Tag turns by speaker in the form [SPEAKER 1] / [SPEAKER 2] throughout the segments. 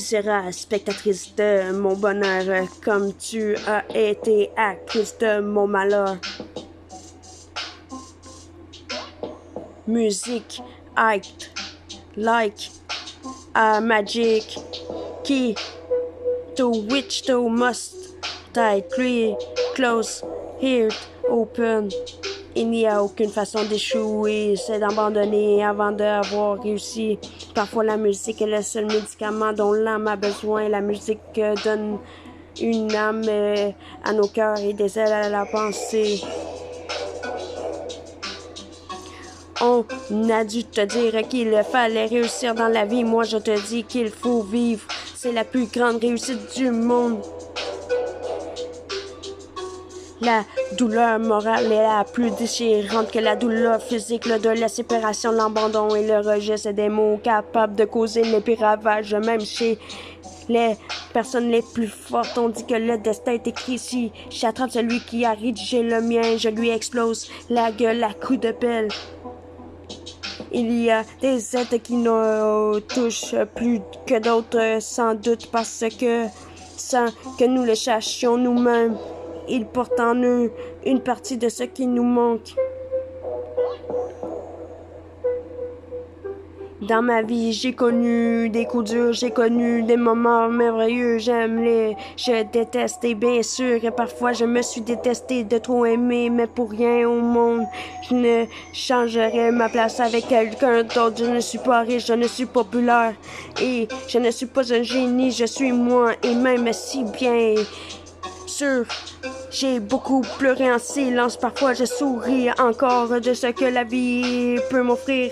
[SPEAKER 1] seras spectatrice de mon bonheur, comme tu as été actrice de mon malheur. Musique, act, like, a magic, key, to which thou must thy close, here, open. Il n'y a aucune façon d'échouer, c'est d'abandonner avant d'avoir réussi. Parfois la musique est le seul médicament dont l'âme a besoin. La musique donne une âme à nos cœurs et des ailes à la pensée. On a dû te dire qu'il fallait réussir dans la vie. Moi je te dis qu'il faut vivre. C'est la plus grande réussite du monde. La douleur morale est la plus déchirante que la douleur physique. Le deuil, la séparation, l'abandon et le rejet, c'est des mots capables de causer les pires ravages. Même chez les personnes les plus fortes, on dit que le destin est écrit ici. J'attrape celui qui a rédigé le mien, je lui explose la gueule à coups de pelle. Il y a des êtres qui nous touchent plus que d'autres, sans doute parce que, sans que nous le cherchions nous-mêmes, ils portent en eux une partie de ce qui nous manque. Dans ma vie, j'ai connu des coups durs, j'ai connu des moments merveilleux, je déteste et bien sûr, et parfois je me suis détesté de trop aimer, mais pour rien au monde, je ne changerais ma place avec quelqu'un d'autre. Je ne suis pas riche, je ne suis populaire, et je ne suis pas un génie, je suis moi, et même si bien sûr, j'ai beaucoup pleuré en silence, parfois je souris encore de ce que la vie peut m'offrir.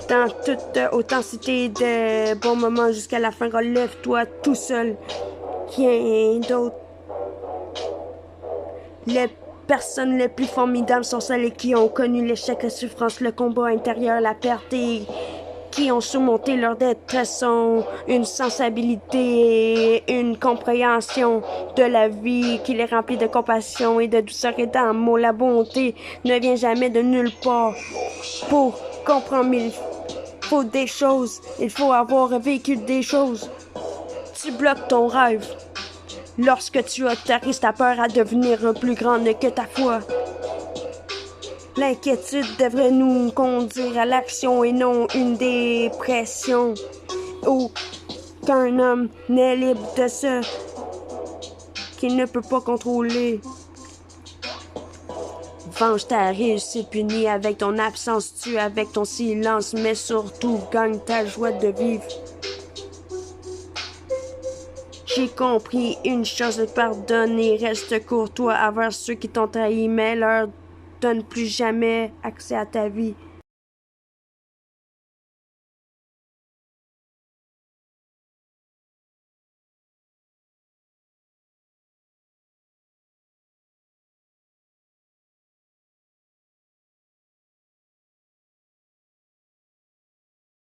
[SPEAKER 1] Dans toute authenticité de bons moments jusqu'à la fin, relève-toi tout seul. Rien d'autre. Les personnes les plus formidables sont celles qui ont connu l'échec, la souffrance, le combat intérieur, la perte et qui ont surmonté leur détresse, ont une sensibilité et une compréhension de la vie qui les remplit de compassion et de douceur et d'amour. La bonté ne vient jamais de nulle part. Pour comprendre, il faut des choses, il faut avoir vécu des choses. Tu bloques ton rêve lorsque tu autorises ta peur à devenir plus grande que ta foi. L'inquiétude devrait nous conduire à l'action et non une dépression. Aucun homme n'est libre de ce qu'il ne peut pas contrôler. Venge ta réussite, punis avec ton absence, tue avec ton silence, mais surtout gagne ta joie de vivre. J'ai compris une chose, pardonne et reste courtois envers ceux qui t'ont trahi, mais leur donne plus jamais accès à ta vie.